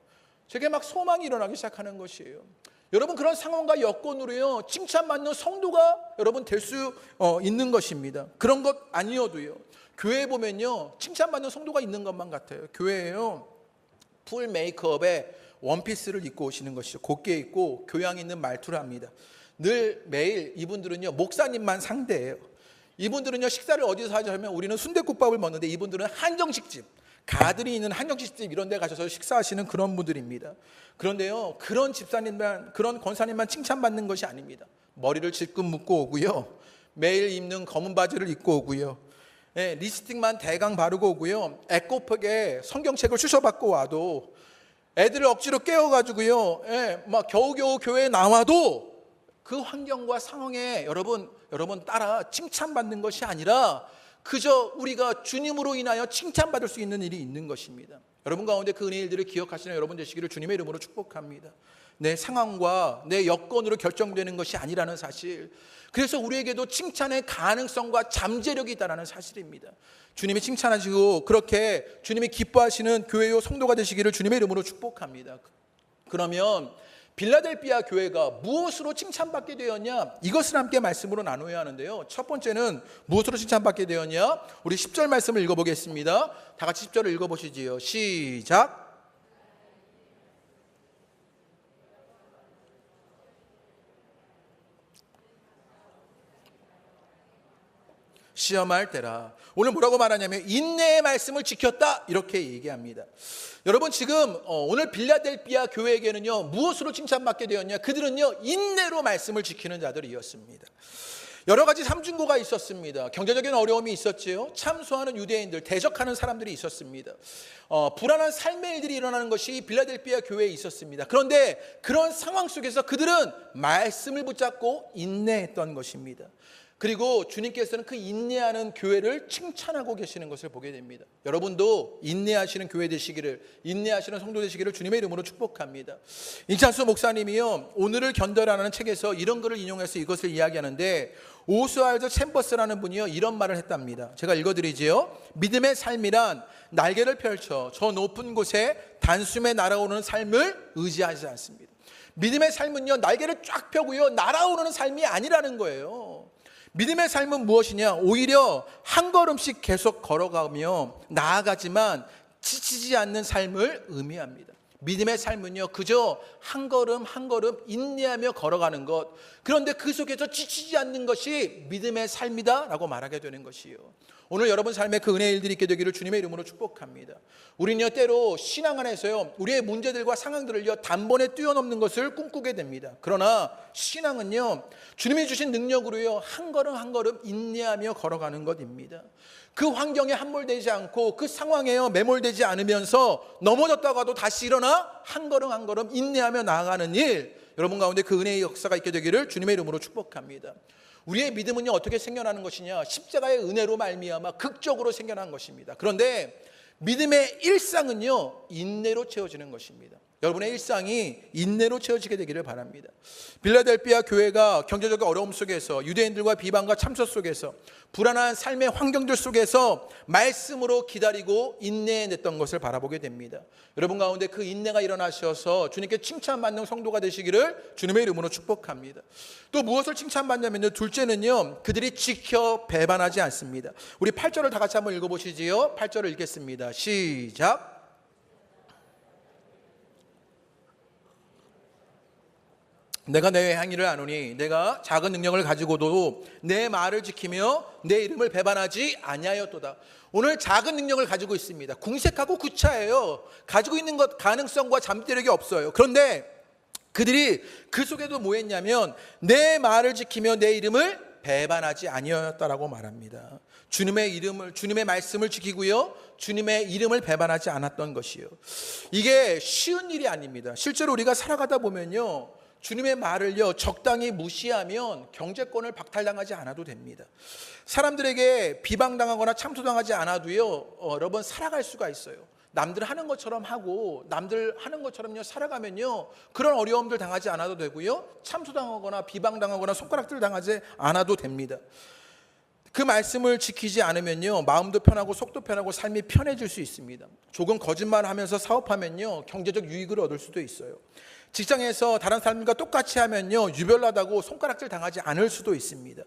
제게 막 소망이 일어나기 시작하는 것이에요. 여러분 그런 상황과 여건으로요 칭찬받는 성도가 여러분 될 수 있는 것입니다. 그런 것 아니어도요 교회에 보면요 칭찬받는 성도가 있는 것만 같아요. 교회에요 풀 메이크업에 원피스를 입고 오시는 것이죠. 곱게 입고 교양 있는 말투를 합니다. 늘 매일 이분들은요 목사님만 상대해요. 이분들은요 식사를 어디서 하냐면 우리는 순댓국밥을 먹는데 이분들은 한정식집, 가들이 있는 한정식집 이런 데 가셔서 식사하시는 그런 분들입니다. 그런데요 그런 집사님만, 그런 권사님만 칭찬받는 것이 아닙니다. 머리를 질끈 묶고 오고요, 매일 입는 검은 바지를 입고 오고요, 립스틱만 대강 바르고 오고요, 에코백에 성경책을 주셔받고 와도, 애들을 억지로 깨워가지고요, 막 겨우겨우 교회에 나와도 그 환경과 상황에 여러분 따라 칭찬받는 것이 아니라 그저 우리가 주님으로 인하여 칭찬받을 수 있는 일이 있는 것입니다. 여러분 가운데 그 은혜의 일들을 기억하시는 여러분 되시기를 주님의 이름으로 축복합니다. 내 상황과 내 여건으로 결정되는 것이 아니라는 사실, 그래서 우리에게도 칭찬의 가능성과 잠재력이 있다는 사실입니다. 주님이 칭찬하시고 그렇게 주님이 기뻐하시는 교회요 성도가 되시기를 주님의 이름으로 축복합니다. 그러면 빌라델비아 교회가 무엇으로 칭찬받게 되었냐? 이것을 함께 말씀으로 나누어야 하는데요. 첫 번째는 무엇으로 칭찬받게 되었냐? 우리 10절 말씀을 읽어보겠습니다. 다 같이 10절을 읽어보시지요. 시작. 시험할 때라. 오늘 뭐라고 말하냐면 인내의 말씀을 지켰다 이렇게 얘기합니다. 여러분 지금 오늘 빌라델비아 교회에게는요 무엇으로 칭찬받게 되었냐? 그들은요 인내로 말씀을 지키는 자들이었습니다. 여러 가지 삼중고가 있었습니다. 경제적인 어려움이 있었지요. 참소하는 유대인들, 대적하는 사람들이 있었습니다. 불안한 삶의 일들이 일어나는 것이 빌라델비아 교회에 있었습니다. 그런데 그런 상황 속에서 그들은 말씀을 붙잡고 인내했던 것입니다. 그리고 주님께서는 그 인내하는 교회를 칭찬하고 계시는 것을 보게 됩니다. 여러분도 인내하시는 교회 되시기를, 인내하시는 성도 되시기를 주님의 이름으로 축복합니다. 인찬수 목사님이요 오늘을 견뎌라는 책에서 이런 글을 인용해서 이것을 이야기하는데, 오스왈드 챔버스라는 분이요 이런 말을 했답니다. 제가 읽어드리지요. 믿음의 삶이란 날개를 펼쳐 저 높은 곳에 단숨에 날아오르는 삶을 의지하지 않습니다. 믿음의 삶은요 날개를 쫙 펴고요 날아오르는 삶이 아니라는 거예요. 믿음의 삶은 무엇이냐? 오히려 한 걸음씩 계속 걸어가며 나아가지만 지치지 않는 삶을 의미합니다. 믿음의 삶은요 그저 한 걸음 한 걸음 인내하며 걸어가는 것, 그런데 그 속에서 지치지 않는 것이 믿음의 삶이다 라고 말하게 되는 것이요. 오늘 여러분 삶에 그 은혜의 일들이 있게 되기를 주님의 이름으로 축복합니다. 우리는요 때로 신앙 안에서요 우리의 문제들과 상황들을요 단번에 뛰어넘는 것을 꿈꾸게 됩니다. 그러나 신앙은요 주님이 주신 능력으로요 한 걸음 한 걸음 인내하며 걸어가는 것입니다. 그 환경에 함몰되지 않고 그 상황에 매몰되지 않으면서 넘어졌다고 하도 다시 일어나 한 걸음 한 걸음 인내하며 나아가는 일, 여러분 가운데 그 은혜의 역사가 있게 되기를 주님의 이름으로 축복합니다. 우리의 믿음은요 어떻게 생겨나는 것이냐? 십자가의 은혜로 말미암아 극적으로 생겨난 것입니다. 그런데 믿음의 일상은요 인내로 채워지는 것입니다. 여러분의 일상이 인내로 채워지게 되기를 바랍니다. 빌라델비아 교회가 경제적 어려움 속에서, 유대인들과 비방과 참소 속에서, 불안한 삶의 환경들 속에서 말씀으로 기다리고 인내해냈던 것을 바라보게 됩니다. 여러분 가운데 그 인내가 일어나셔서 주님께 칭찬받는 성도가 되시기를 주님의 이름으로 축복합니다. 또 무엇을 칭찬받냐면요, 둘째는요 그들이 지켜 배반하지 않습니다. 우리 8절을 다 같이 한번 읽어보시지요. 8절을 읽겠습니다. 시작. 내가 내 행위를 아노니 내가 작은 능력을 가지고도 내 말을 지키며 내 이름을 배반하지 아니하였도다. 오늘 작은 능력을 가지고 있습니다. 궁색하고 구차해요. 가지고 있는 것 가능성과 잠재력이 없어요. 그런데 그들이 그 속에도 뭐 했냐면 내 말을 지키며 내 이름을 배반하지 아니하였다라고 말합니다. 주님의 말씀을 지키고요 주님의 이름을 배반하지 않았던 것이요. 이게 쉬운 일이 아닙니다. 실제로 우리가 살아가다 보면요 주님의 말을요 적당히 무시하면 경제권을 박탈당하지 않아도 됩니다. 사람들에게 비방당하거나 참소당하지 않아도요 여러분 살아갈 수가 있어요. 남들 하는 것처럼 하고 남들 하는 것처럼요 살아가면요 그런 어려움들 당하지 않아도 되고요 참소당하거나 비방당하거나 손가락질 당하지 않아도 됩니다. 그 말씀을 지키지 않으면요 마음도 편하고 속도 편하고 삶이 편해질 수 있습니다. 조금 거짓말하면서 사업하면요 경제적 유익을 얻을 수도 있어요. 직장에서 다른 사람과 똑같이 하면요 유별나다고 손가락질 당하지 않을 수도 있습니다.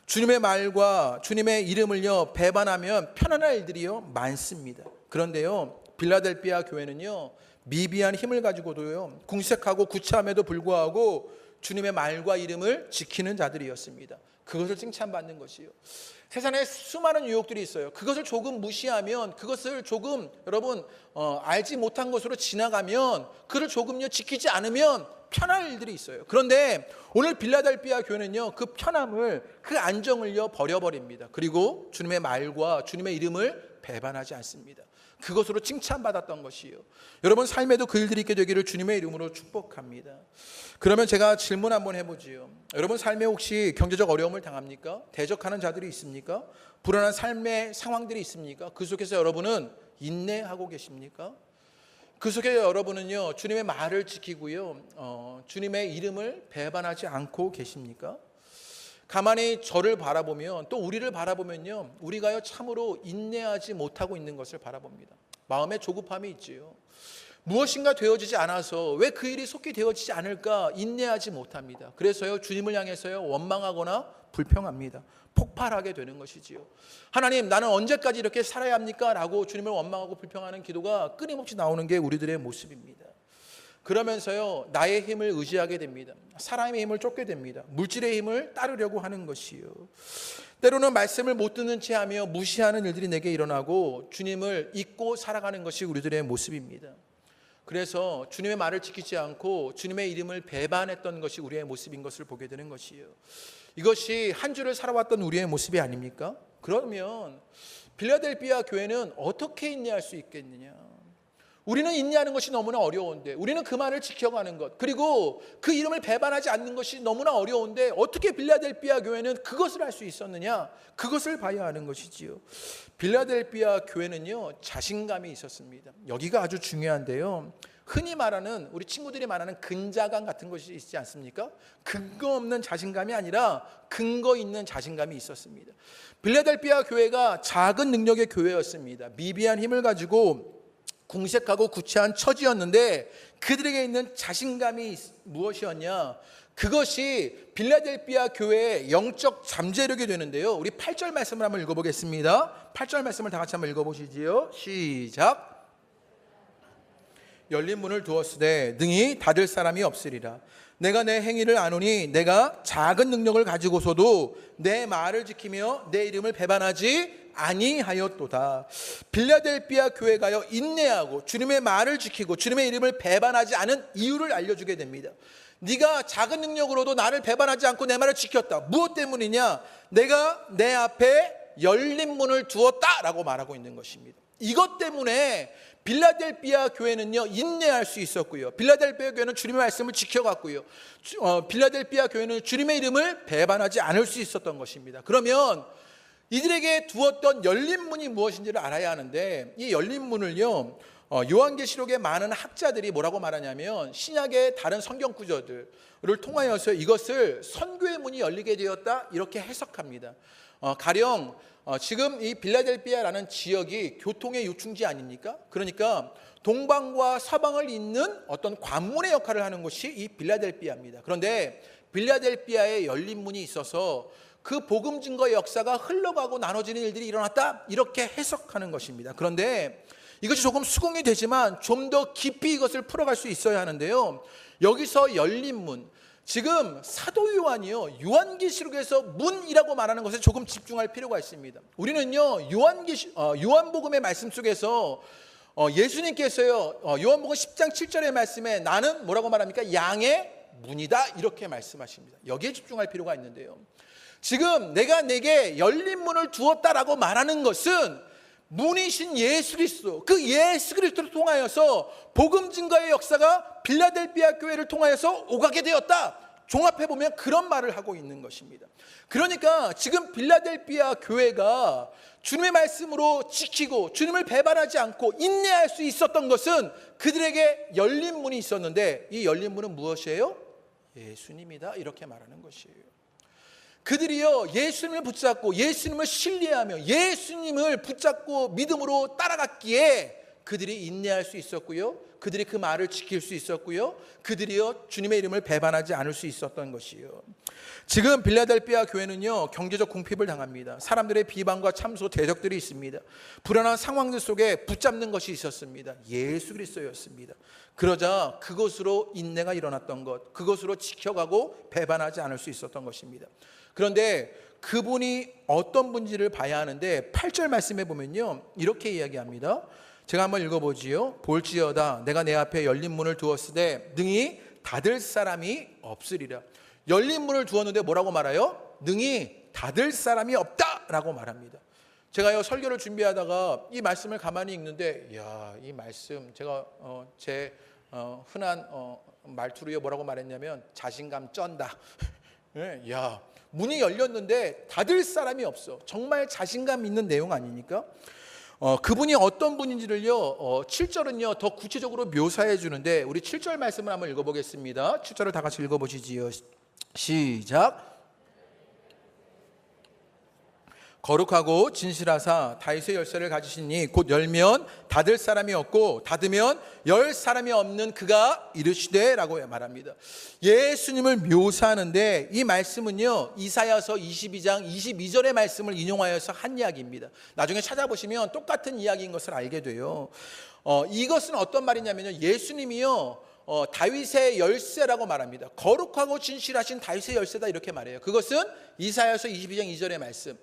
주님의 말과 주님의 이름을요 배반하면 편안할 일들이요 많습니다. 그런데요 빌라델비아 교회는요 미비한 힘을 가지고도요, 궁색하고 구차함에도 불구하고 주님의 말과 이름을 지키는 자들이었습니다. 그것을 칭찬받는 것이요. 세상에 수많은 유혹들이 있어요. 그것을 조금 무시하면, 그것을 조금 여러분 알지 못한 것으로 지나가면, 그를 조금요 지키지 않으면 편할 일들이 있어요. 그런데 오늘 빌라델피아 교회는요, 그 편함을, 그 안정을요 버려버립니다. 그리고 주님의 말과 주님의 이름을 배반하지 않습니다. 그것으로 칭찬받았던 것이요. 여러분 삶에도 그 일들이 있게 되기를 주님의 이름으로 축복합니다. 그러면 제가 질문 한번 해보지요. 여러분 삶에 혹시 경제적 어려움을 당합니까? 대적하는 자들이 있습니까? 불안한 삶의 상황들이 있습니까? 그 속에서 여러분은 인내하고 계십니까? 그 속에 여러분은요 주님의 말을 지키고요 주님의 이름을 배반하지 않고 계십니까? 가만히 저를 바라보면, 또 우리를 바라보면요, 우리가요 참으로 인내하지 못하고 있는 것을 바라봅니다. 마음에 조급함이 있지요. 무엇인가 되어지지 않아서 왜 그 일이 속히 되어지지 않을까 인내하지 못합니다. 그래서요 주님을 향해서요 원망하거나 불평합니다. 폭발하게 되는 것이지요. 하나님, 나는 언제까지 이렇게 살아야 합니까? 라고 주님을 원망하고 불평하는 기도가 끊임없이 나오는 게 우리들의 모습입니다. 그러면서요 나의 힘을 의지하게 됩니다. 사람의 힘을 쫓게 됩니다. 물질의 힘을 따르려고 하는 것이요. 때로는 말씀을 못 듣는 채 하며 무시하는 일들이 내게 일어나고 주님을 잊고 살아가는 것이 우리들의 모습입니다. 그래서 주님의 말을 지키지 않고 주님의 이름을 배반했던 것이 우리의 모습인 것을 보게 되는 것이요. 이것이 한 주를 살아왔던 우리의 모습이 아닙니까? 그러면 빌라델피아 교회는 어떻게 인내할 수 있겠느냐? 우리는 인내하는 것이 너무나 어려운데, 우리는 그 말을 지켜가는 것, 그리고 그 이름을 배반하지 않는 것이 너무나 어려운데 어떻게 빌라델피아 교회는 그것을 할 수 있었느냐? 그것을 봐야 하는 것이지요. 빌라델피아 교회는요 자신감이 있었습니다. 여기가 아주 중요한데요, 흔히 말하는, 우리 친구들이 말하는 근자감 같은 것이 있지 않습니까? 근거 없는 자신감이 아니라 근거 있는 자신감이 있었습니다. 빌라델피아 교회가 작은 능력의 교회였습니다. 미비한 힘을 가지고 궁색하고 구차한 처지였는데 그들에게 있는 자신감이 무엇이었냐? 그것이 빌라델피아 교회의 영적 잠재력이 되는데요, 우리 8절 말씀을 한번 읽어보겠습니다. 8절 말씀을 다 같이 한번 읽어보시지요. 시작. 열린 문을 두었으되 능히 닫을 사람이 없으리라. 내가 내 행위를 아노니 내가 작은 능력을 가지고서도 내 말을 지키며 내 이름을 배반하지 아니하였도다. 빌라델피아 교회가요 인내하고 주님의 말을 지키고 주님의 이름을 배반하지 않은 이유를 알려주게 됩니다. 네가 작은 능력으로도 나를 배반하지 않고 내 말을 지켰다. 무엇 때문이냐? 내가 내 앞에 열린 문을 두었다라고 말하고 있는 것입니다. 이것 때문에 빌라델피아 교회는요 인내할 수 있었고요, 빌라델피아 교회는 주님의 말씀을 지켜갔고요, 빌라델피아 교회는 주님의 이름을 배반하지 않을 수 있었던 것입니다. 그러면 이들에게 두었던 열린 문이 무엇인지를 알아야 하는데, 이 열린 문을요 요한계시록의 많은 학자들이 뭐라고 말하냐면 신약의 다른 성경 구절들을 통하여서 이것을 선교의 문이 열리게 되었다 이렇게 해석합니다. 가령 지금 이 빌라델피아라는 지역이 교통의 요충지 아닙니까? 그러니까 동방과 서방을 잇는 어떤 관문의 역할을 하는 곳이 이 빌라델피아입니다. 그런데 빌라델피아에 열린 문이 있어서 그 복음 증거의 역사가 흘러가고 나눠지는 일들이 일어났다 이렇게 해석하는 것입니다. 그런데 이것이 조금 수긍이 되지만 좀 더 깊이 이것을 풀어갈 수 있어야 하는데요, 여기서 열린 문, 지금 사도 요한이요 요한계시록에서 문이라고 말하는 것에 조금 집중할 필요가 있습니다. 우리는요 요한복음의 말씀 속에서 예수님께서요 요한복음 10장 7절의 말씀에 나는 뭐라고 말합니까? 양의 문이다 이렇게 말씀하십니다. 여기에 집중할 필요가 있는데요, 지금 내가 내게 열린 문을 두었다라고 말하는 것은 문이신 예수 그리스도, 그 예수 그리스도를 통하여서 복음 증거의 역사가 빌라델피아 교회를 통하여서 오가게 되었다. 종합해보면 그런 말을 하고 있는 것입니다. 그러니까 지금 빌라델피아 교회가 주님의 말씀으로 지키고 주님을 배반하지 않고 인내할 수 있었던 것은 그들에게 열린 문이 있었는데, 이 열린 문은 무엇이에요? 예수님이다 이렇게 말하는 것이에요. 그들이요 예수님을 붙잡고 예수님을 신뢰하며 예수님을 붙잡고 믿음으로 따라갔기에 그들이 인내할 수 있었고요, 그들이 그 말을 지킬 수 있었고요, 그들이요 주님의 이름을 배반하지 않을 수 있었던 것이요. 지금 빌라델피아 교회는요 경제적 궁핍을 당합니다. 사람들의 비방과 참소, 대적들이 있습니다. 불안한 상황들 속에 붙잡는 것이 있었습니다. 예수 그리스도였습니다. 그러자 그것으로 인내가 일어났던 것, 그것으로 지켜가고 배반하지 않을 수 있었던 것입니다. 그런데 그분이 어떤 분인지를 봐야 하는데 8절 말씀에 보면요 이렇게 이야기합니다. 제가 한번 읽어보지요. 볼지어다 내가 내 앞에 열린 문을 두었으되 능히 닫을 사람이 없으리라. 열린 문을 두었는데 뭐라고 말해요? 능히 닫을 사람이 없다라고 말합니다. 제가요 설교를 준비하다가 이 말씀을 가만히 읽는데 이 말씀 제가 제 흔한 말투로요 뭐라고 말했냐면 자신감 쩐다. 야, 문이 열렸는데 닫을 사람이 없어. 정말 자신감 있는 내용 아닙니까? 그분이 어떤 분인지를요 7절은요 더 구체적으로 묘사해 주는데 우리 7절 말씀을 한번 읽어보겠습니다. 7절을 다 같이 읽어보시지요. 시작. 거룩하고 진실하사 다윗의 열쇠를 가지시니 곧 열면 닫을 사람이 없고 닫으면 열 사람이 없는 그가 이르시되 라고 말합니다. 예수님을 묘사하는데 이 말씀은요 이사야서 22장 22절의 말씀을 인용하여서 한 이야기입니다. 나중에 찾아보시면 똑같은 이야기인 것을 알게 돼요. 이것은 어떤 말이냐면요 예수님이요 다윗의 열쇠라고 말합니다. 거룩하고 진실하신 다윗의 열쇠다 이렇게 말해요. 그것은 이사야서 22장 2절의 말씀.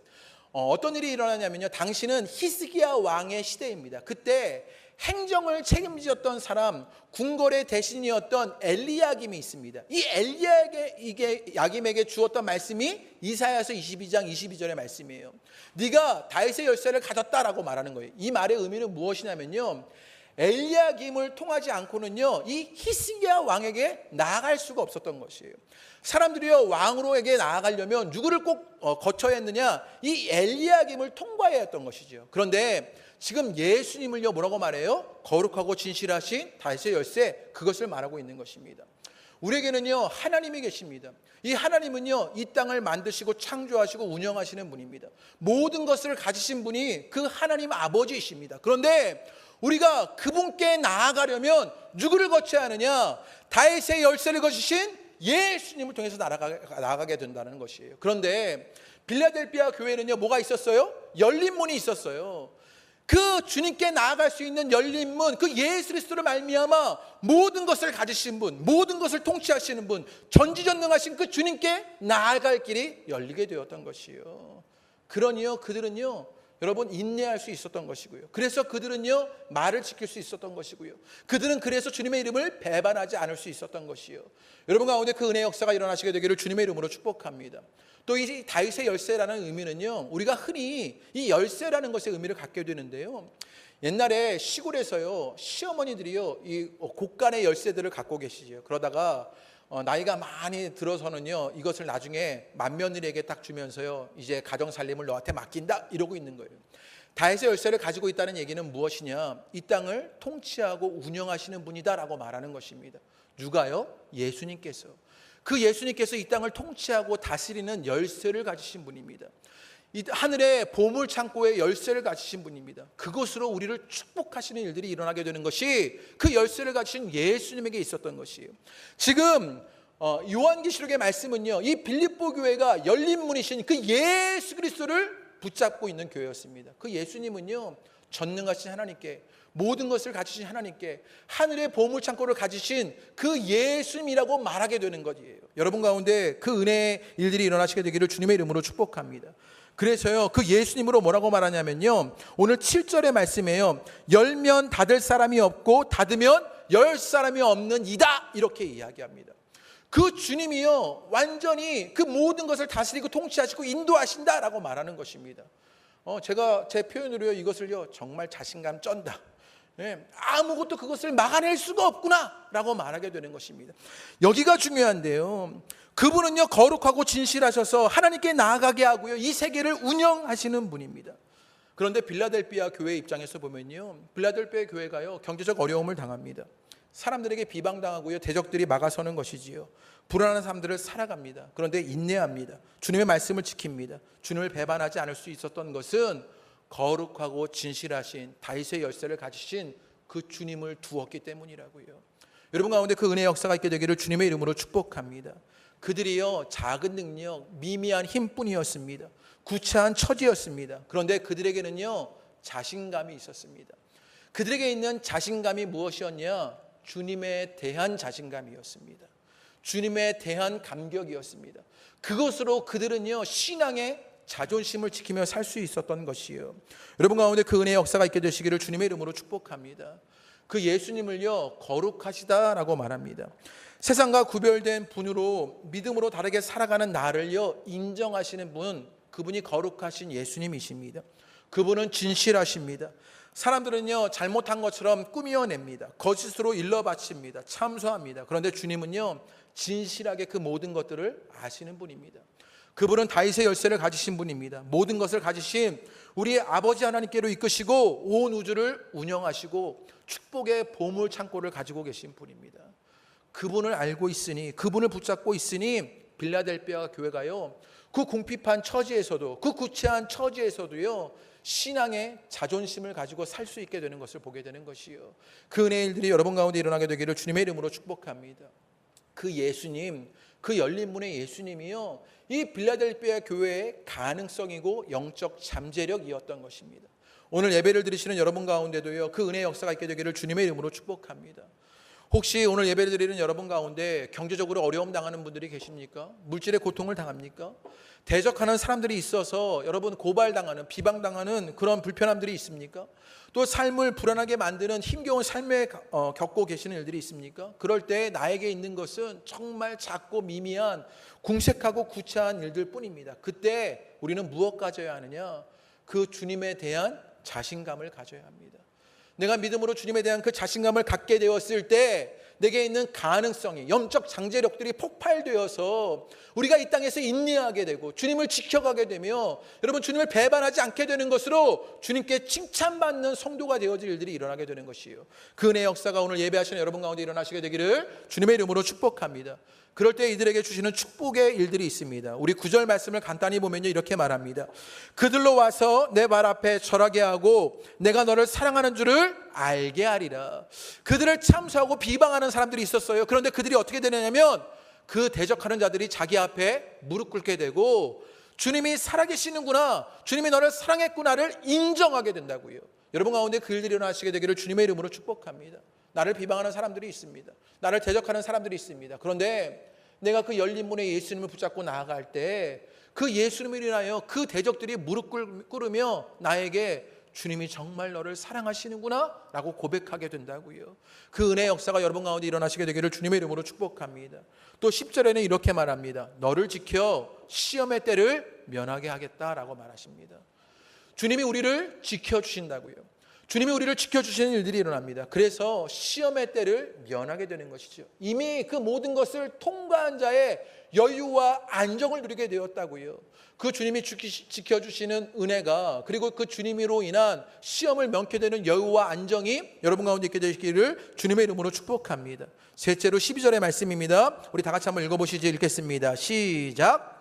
어떤 일이 일어나냐면요 당시는 히스기야 왕의 시대입니다. 그때 행정을 책임지었던 사람, 궁궐의 대신이었던 엘리야김이 있습니다. 이 엘리야김에게 주었던 말씀이 이사야서 22장 22절의 말씀이에요. 네가 다윗의 열쇠를 가졌다라고 말하는 거예요. 이 말의 의미는 무엇이냐면요 엘리야김을 통하지 않고는요 이 히스기야 왕에게 나아갈 수가 없었던 것이에요. 사람들이요 왕으로에게 나아가려면 누구를 꼭 거쳐야 했느냐? 이 엘리야김을 통과해야 했던 것이죠. 그런데 지금 예수님을요 뭐라고 말해요? 거룩하고 진실하신 다윗의 열쇠, 그것을 말하고 있는 것입니다. 우리에게는요 하나님이 계십니다. 이 하나님은요 이 땅을 만드시고 창조하시고 운영하시는 분입니다. 모든 것을 가지신 분이 그 하나님 아버지이십니다. 그런데 우리가 그분께 나아가려면 누구를 거쳐야 하느냐? 다윗의 열쇠를 거치신 예수님을 통해서 나아가게 된다는 것이에요. 그런데 빌라델피아 교회는요 뭐가 있었어요? 열린 문이 있었어요. 그 주님께 나아갈 수 있는 열린 문, 그 예수 그리스도를 말미암아 모든 것을 가지신 분, 모든 것을 통치하시는 분, 전지전능하신 그 주님께 나아갈 길이 열리게 되었던 것이요. 그러니요 그들은요 여러분 인내할 수 있었던 것이고요. 그래서 그들은요 말을 지킬 수 있었던 것이고요. 그들은 그래서 주님의 이름을 배반하지 않을 수 있었던 것이요. 여러분 가운데 그 은혜의 역사가 일어나시게 되기를 주님의 이름으로 축복합니다. 또 이 다윗의 열쇠라는 의미는요 우리가 흔히 이 열쇠라는 것의 의미를 갖게 되는데요. 옛날에 시골에서요 시어머니들이요 이 곡간의 열쇠들을 갖고 계시죠. 그러다가 나이가 많이 들어서는요 이것을 나중에 맏며느리에게 딱 주면서요 이제 가정 살림을 너한테 맡긴다 이러고 있는 거예요. 다윗의 열쇠를 가지고 있다는 얘기는 무엇이냐? 이 땅을 통치하고 운영하시는 분이다라고 말하는 것입니다. 누가요? 예수님께서. 그 예수님께서 이 땅을 통치하고 다스리는 열쇠를 가지신 분입니다. 이 하늘의 보물 창고의 열쇠를 가지신 분입니다. 그것으로 우리를 축복하시는 일들이 일어나게 되는 것이 그 열쇠를 가지신 예수님에게 있었던 것이에요. 지금 요한계시록의 말씀은요 이 빌립보 교회가 열린 문이신 그 예수 그리스도를 붙잡고 있는 교회였습니다. 그 예수님은요 전능하신 하나님께, 모든 것을 가지신 하나님께, 하늘의 보물 창고를 가지신 그 예수님이라고 말하게 되는 것이에요. 여러분 가운데 그 은혜의 일들이 일어나시게 되기를 주님의 이름으로 축복합니다. 그래서요 그 예수님으로 뭐라고 말하냐면요 오늘 7절의 말씀이에요. 열면 닫을 사람이 없고 닫으면 열 사람이 없는 이다 이렇게 이야기합니다. 그 주님이요 완전히 그 모든 것을 다스리고 통치하시고 인도하신다라고 말하는 것입니다. 제가 제 표현으로요 이것을요 정말 자신감 쩐다. 아무것도 그것을 막아낼 수가 없구나 라고 말하게 되는 것입니다. 여기가 중요한데요 그분은요 거룩하고 진실하셔서 하나님께 나아가게 하고요 이 세계를 운영하시는 분입니다. 그런데 빌라델피아 교회 입장에서 보면요 빌라델피아 교회가요 경제적 어려움을 당합니다. 사람들에게 비방당하고요 대적들이 막아서는 것이지요. 불안한 삶들을 살아갑니다. 그런데 인내합니다. 주님의 말씀을 지킵니다. 주님을 배반하지 않을 수 있었던 것은 거룩하고 진실하신 다윗의 열쇠를 가지신 그 주님을 두었기 때문이라고요. 여러분 가운데 그 은혜의 역사가 있게 되기를 주님의 이름으로 축복합니다. 그들이요, 작은 능력, 미미한 힘뿐이었습니다. 구차한 처지였습니다. 그런데 그들에게는요, 자신감이 있었습니다. 그들에게 있는 자신감이 무엇이었냐? 주님에 대한 자신감이었습니다. 주님에 대한 감격이었습니다. 그것으로 그들은요, 신앙의 자존심을 지키며 살 수 있었던 것이요. 여러분 가운데 그 은혜의 역사가 있게 되시기를 주님의 이름으로 축복합니다. 그 예수님을요, 거룩하시다라고 말합니다. 세상과 구별된 분으로 믿음으로 다르게 살아가는 나를요, 인정하시는 분, 그분이 거룩하신 예수님이십니다. 그분은 진실하십니다. 사람들은요, 잘못한 것처럼 꾸며냅니다. 거짓으로 일러바칩니다. 참소합니다. 그런데 주님은요, 진실하게 그 모든 것들을 아시는 분입니다. 그분은 다윗의 열쇠를 가지신 분입니다. 모든 것을 가지신 우리의 아버지 하나님께로 이끄시고 온 우주를 운영하시고 축복의 보물 창고를 가지고 계신 분입니다. 그분을 알고 있으니, 그분을 붙잡고 있으니 빌라델비아 교회가요, 그 궁핍한 처지에서도, 그 구체한 처지에서도요, 신앙의 자존심을 가지고 살 수 있게 되는 것을 보게 되는 것이요. 그 은혜의 일들이 여러분 가운데 일어나게 되기를 주님의 이름으로 축복합니다. 그 예수님, 그 열린 문의 예수님이요, 이 빌라델비아 교회의 가능성이고 영적 잠재력이었던 것입니다. 오늘 예배를 드리시는 여러분 가운데도요, 그 은혜의 역사가 있게 되기를 주님의 이름으로 축복합니다. 혹시 오늘 예배를 드리는 여러분 가운데 경제적으로 어려움 당하는 분들이 계십니까? 물질의 고통을 당합니까? 대적하는 사람들이 있어서 여러분 고발당하는, 비방당하는 그런 불편함들이 있습니까? 또 삶을 불안하게 만드는 힘겨운 삶에 겪고 계시는 일들이 있습니까? 그럴 때 나에게 있는 것은 정말 작고 미미한 궁색하고 구차한 일들 뿐입니다. 그때 우리는 무엇 가져야 하느냐? 그 주님에 대한 자신감을 가져야 합니다. 내가 믿음으로 주님에 대한 그 자신감을 갖게 되었을 때 내게 있는 가능성이, 영적 장제력들이 폭발되어서 우리가 이 땅에서 인내하게 되고 주님을 지켜가게 되며 여러분 주님을 배반하지 않게 되는 것으로 주님께 칭찬받는 성도가 되어질 일들이 일어나게 되는 것이에요. 그 은혜의 역사가 오늘 예배하시는 여러분 가운데 일어나시게 되기를 주님의 이름으로 축복합니다. 그럴 때 이들에게 주시는 축복의 일들이 있습니다. 우리 9절 말씀을 간단히 보면요, 이렇게 말합니다. 그들로 와서 내 발 앞에 절하게 하고 내가 너를 사랑하는 줄을 알게 하리라. 그들을 참소하고 비방하는 사람들이 있었어요. 그런데 그들이 어떻게 되느냐면 그 대적하는 자들이 자기 앞에 무릎 꿇게 되고 주님이 살아계시는구나, 주님이 너를 사랑했구나를 인정하게 된다고요. 여러분 가운데 그 일들이 일어나시게 되기를 주님의 이름으로 축복합니다. 나를 비방하는 사람들이 있습니다. 나를 대적하는 사람들이 있습니다. 그런데 내가 그 열린 문에 예수님을 붙잡고 나아갈 때 그 예수님을 인하여 그 대적들이 무릎 꿇으며 나에게 주님이 정말 너를 사랑하시는구나 라고 고백하게 된다고요. 그 은혜의 역사가 여러분 가운데 일어나시게 되기를 주님의 이름으로 축복합니다. 또 10절에는 이렇게 말합니다. 너를 지켜 시험의 때를 면하게 하겠다라고 말하십니다. 주님이 우리를 지켜주신다고요. 주님이 우리를 지켜주시는 일들이 일어납니다. 그래서 시험의 때를 면하게 되는 것이죠. 이미 그 모든 것을 통과한 자의 여유와 안정을 누리게 되었다고요. 그 주님이 지켜주시는 은혜가, 그리고 그 주님으로 인한 시험을 면케 되는 여유와 안정이 여러분 가운데 있게 되시기를 주님의 이름으로 축복합니다. 셋째로 12절의 말씀입니다. 우리 다 같이 한번 읽어보시죠. 읽겠습니다. 시작.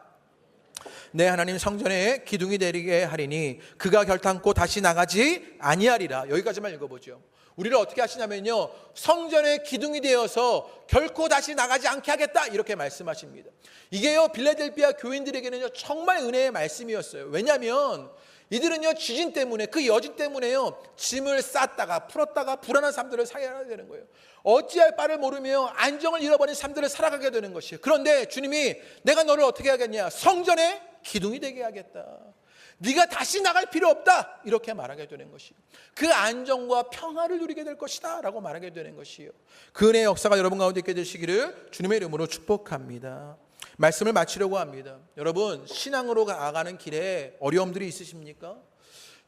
내 하나님 성전에 기둥이 되게 하리니 그가 결탄코 다시 나가지 아니하리라. 여기까지만 읽어보죠. 우리를 어떻게 하시냐면요, 성전의 기둥이 되어서 결코 다시 나가지 않게 하겠다, 이렇게 말씀하십니다. 이게요, 빌라델비아 교인들에게는요 정말 은혜의 말씀이었어요. 왜냐하면 이들은요 지진 때문에, 그 여진 때문에요 짐을 쌌다가 풀었다가 불안한 삶들을 살아야 되는 거예요. 어찌할 바를 모르며 안정을 잃어버린 삶들을 살아가게 되는 것이에요. 그런데 주님이 내가 너를 어떻게 하겠냐, 성전의 기둥이 되게 하겠다, 네가 다시 나갈 필요 없다, 이렇게 말하게 되는 것이에요. 그 안정과 평화를 누리게 될 것이다 라고 말하게 되는 것이에요. 그 은혜의 역사가 여러분 가운데 있게 되시기를 주님의 이름으로 축복합니다. 말씀을 마치려고 합니다. 여러분, 신앙으로 나아가는 길에 어려움들이 있으십니까?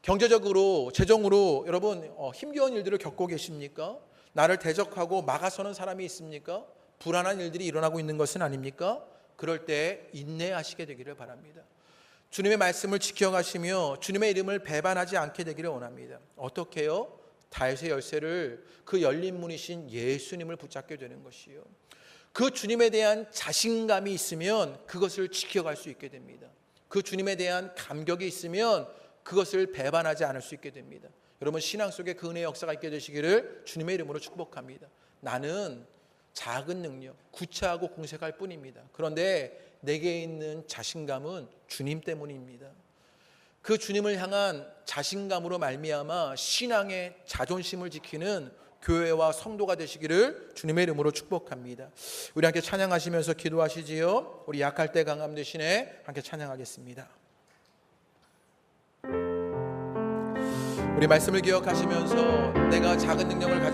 경제적으로, 재정으로 여러분 힘겨운 일들을 겪고 계십니까? 나를 대적하고 막아서는 사람이 있습니까? 불안한 일들이 일어나고 있는 것은 아닙니까? 그럴 때 인내하시게 되기를 바랍니다. 주님의 말씀을 지켜가시며 주님의 이름을 배반하지 않게 되기를 원합니다. 어떻게요? 다윗의 열쇠를, 그 열린 문이신 예수님을 붙잡게 되는 것이요. 그 주님에 대한 자신감이 있으면 그것을 지켜갈 수 있게 됩니다. 그 주님에 대한 감격이 있으면 그것을 배반하지 않을 수 있게 됩니다. 여러분 신앙 속에 그 은혜의 역사가 있게 되시기를 주님의 이름으로 축복합니다. 나는 작은 능력, 구차하고 공색할 뿐입니다. 그런데 내게 있는 자신감은 주님 때문입니다. 그 주님을 향한 자신감으로 말미암아 신앙의 자존심을 지키는 교회와 성도가 되시기를 주님의 이름으로 축복합니다. 우리 함께 찬양하시면서 기도하시지요. 우리 약할 때 강함 대신에 함께 찬양하겠습니다. 우리 말씀을 기억하시면서 내가 작은 능력을 가지고